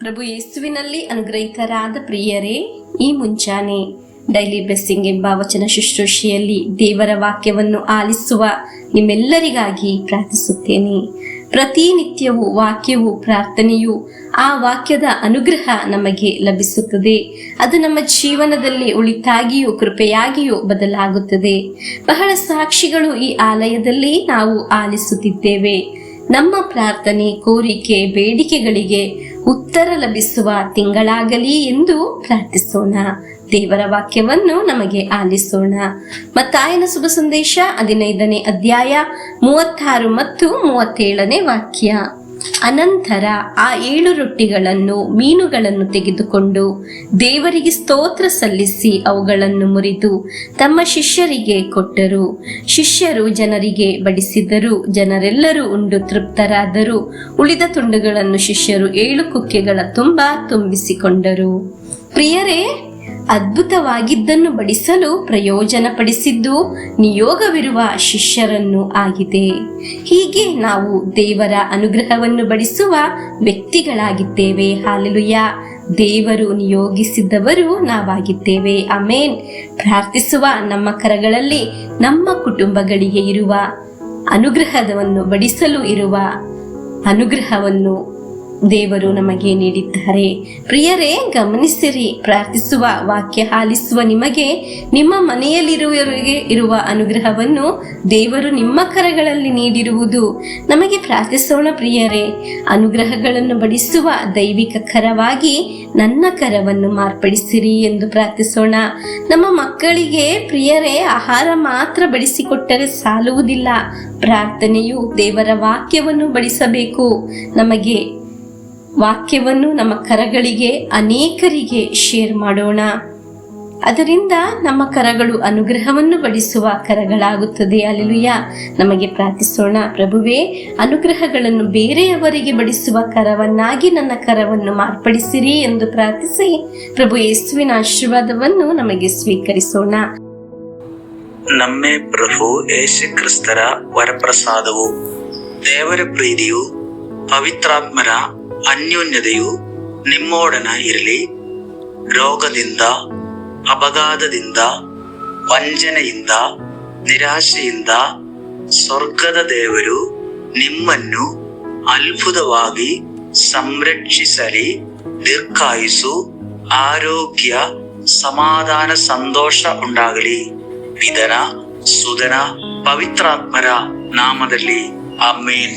ಪ್ರಭು ಯೇಸುವಿನಲ್ಲಿ ಅನುಗ್ರಹಿತರಾದ ಪ್ರಿಯರೇ, ಈ ಮುಂಚಾನೆ ಡೈಲಿ ಬ್ಲೆಸ್ಸಿಂಗ್ ಎಂಬ ವಚನ ಶುಶ್ರೂಷೆಯಲ್ಲಿ ದೇವರ ವಾಕ್ಯವನ್ನು ಆಲಿಸುವ ನಿಮ್ಮೆಲ್ಲರಿಗಾಗಿ ಪ್ರಾರ್ಥಿಸುತ್ತೇನೆ. ಪ್ರತಿನಿತ್ಯವೂ ವಾಕ್ಯವು ಪ್ರಾರ್ಥನೆಯು ಆ ವಾಕ್ಯದ ಅನುಗ್ರಹ ನಮಗೆ ಲಭಿಸುತ್ತದೆ. ಅದು ನಮ್ಮ ಜೀವನದಲ್ಲಿ ಉಳಿತಾಗಿಯೂ ಕೃಪೆಯಾಗಿಯೂ ಬದಲಾಗುತ್ತದೆ. ಬಹಳ ಸಾಕ್ಷಿಗಳು ಈ ಆಲಯದಲ್ಲಿ ನಾವು ಆಲಿಸುತ್ತಿದ್ದೇವೆ. ನಮ್ಮ ಪ್ರಾರ್ಥನೆ, ಕೋರಿಕೆ, ಬೇಡಿಕೆಗಳಿಗೆ ಉತ್ತರ ಲಭಿಸುವ ತಿಂಗಳಾಗಲಿ ಎಂದು ಪ್ರಾರ್ಥಿಸೋಣ. ದೇವರ ವಾಕ್ಯವನ್ನು ನಮಗೆ ಆಲಿಸೋಣ. ಮತ್ತಾಯನ ಶುಭ ಸಂದೇಶ 15ನೇ ಅಧ್ಯಾಯ 36 ಮತ್ತು 37ನೇ ವಾಕ್ಯ. ಅನಂತರ ಆ 7 ರೊಟ್ಟಿಗಳನ್ನು ಮೀನುಗಳನ್ನು ತೆಗೆದುಕೊಂಡು ದೇವರಿಗೆ ಸ್ತೋತ್ರ ಸಲ್ಲಿಸಿ ಅವುಗಳನ್ನು ಮುರಿದು ತಮ್ಮ ಶಿಷ್ಯರಿಗೆ ಕೊಟ್ಟರು. ಶಿಷ್ಯರು ಜನರಿಗೆ ಬಡಿಸಿದರು. ಜನರೆಲ್ಲರೂ ಉಂಡು ತೃಪ್ತರಾದರು. ಉಳಿದ ತುಂಡುಗಳನ್ನು ಶಿಷ್ಯರು 7 ಕುಕ್ಕೆಗಳ ತುಂಬ ತುಂಬಿಸಿಕೊಂಡರು. ಪ್ರಿಯರೇ, ಅದ್ಭುತವಾಗಿದ್ದನ್ನು ಬಡಿಸಲು ಪ್ರಯೋಜನಪಡಿಸಿದ್ದು ನಿಯೋಗವಿರುವ ಶಿಷ್ಯರನ್ನು ಆಗಿದೆ. ಹೀಗೆ ನಾವು ದೇವರ ಅನುಗ್ರಹವನ್ನು ಬಡಿಸುವ ವ್ಯಕ್ತಿಗಳಾಗಿದ್ದೇವೆ. ಹಾಲೆಲೂಯಾ. ದೇವರು ನಿಯೋಗಿಸಿದ್ದವರು ನಾವಾಗಿದ್ದೇವೆ. ಆಮೇನ್. ಪ್ರಾರ್ಥಿಸುವ ನಮ್ಮ ಕರಗಳಲ್ಲಿ ನಮ್ಮ ಕುಟುಂಬಗಳಿಗೆ ಇರುವ ಅನುಗ್ರಹವನ್ನು ಬಡಿಸಲು ಇರುವ ಅನುಗ್ರಹವನ್ನು ದೇವರು ನಮಗೆ ನೀಡಿದ್ದಾರೆ. ಪ್ರಿಯರೇ, ಗಮನಿಸಿರಿ. ಪ್ರಾರ್ಥಿಸುವ ವಾಕ್ಯ ಆಲಿಸುವ ನಿಮಗೆ ನಿಮ್ಮ ಮನೆಯಲ್ಲಿರುವವರಿಗೆ ಇರುವ ಅನುಗ್ರಹವನ್ನು ದೇವರು ನಿಮ್ಮ ಕರಗಳಲ್ಲಿ ನೀಡಿರುವುದು ನಮಗೆ ಪ್ರಾರ್ಥಿಸೋಣ. ಪ್ರಿಯರೇ, ಅನುಗ್ರಹಗಳನ್ನು ಬಡಿಸುವ ದೈವಿಕ ಕರವಾಗಿ ನನ್ನ ಕರವನ್ನು ಮಾರ್ಪಡಿಸಿರಿ ಎಂದು ಪ್ರಾರ್ಥಿಸೋಣ. ನಮ್ಮ ಮಕ್ಕಳಿಗೆ ಪ್ರಿಯರೇ, ಆಹಾರ ಮಾತ್ರ ಬಡಿಸಿಕೊಟ್ಟರೆ ಸಾಲುವುದಿಲ್ಲ. ಪ್ರಾರ್ಥನೆಯು ದೇವರ ವಾಕ್ಯವನ್ನು ಬಡಿಸಬೇಕು. ನಮಗೆ ವಾಕ್ಯವನ್ನು ನಮ್ಮ ಕರಗಳಿಗೆ ಅನೇಕರಿಗೆ ಶೇರ್ ಮಾಡೋಣ. ಅದರಿಂದ ನಮ್ಮ ಕರಗಳು ಅನುಗ್ರಹವನ್ನು ಬಡಿಸುವ ಕರಗಳಾಗುತ್ತದೆ. ಹಲ್ಲೆಲೂಯಾ. ನಮಗೆ ಪ್ರಾರ್ಥಿಸೋಣ. ಪ್ರಭುವೇ, ಅನುಗ್ರಹಗಳನ್ನು ಬೇರೆಯವರಿಗೆ ಬಡಿಸುವ ಕರವನ್ನಾಗಿ ನನ್ನ ಕರವನ್ನು ಮಾರ್ಪಡಿಸಿರಿ ಎಂದು ಪ್ರಾರ್ಥಿಸಿ ಪ್ರಭು ಯೇಸುವಿನ ಆಶೀರ್ವಾದವನ್ನು ನಮಗೆ ಸ್ವೀಕರಿಸೋಣ. ನಮ್ಮೇ ಪ್ರಭು ಯೇಸು ಕ್ರಿಸ್ತರ ವರಪ್ರಸಾದವು, ದೇವರ ಪ್ರೀತಿಯು, ಪವಿತ್ರಾತ್ಮರ ಅನ್ಯೋನ್ಯತೆಯು ನಿಮ್ಮೊಡನ ಇರಲಿ. ರೋಗದಿಂದ, ಅಪಘಾತದಿಂದ, ವಂಚನೆಯಿಂದ, ನಿರಾಶೆಯಿಂದ ಸ್ವರ್ಗದ ದೇವರು ನಿಮ್ಮನ್ನು ಅದ್ಭುತವಾಗಿ ಸಂರಕ್ಷಿಸಲಿ. ದೀರ್ಘಾಯುಸ್ಸು, ಆರೋಗ್ಯ, ಸಮಾಧಾನ, ಸಂತೋಷ ಉಂಟಾಗಲಿ. ಪಿತನ, ಸುತನ, ಪವಿತ್ರಾತ್ಮರ ನಾಮದಲ್ಲಿ ಆಮೆನ್.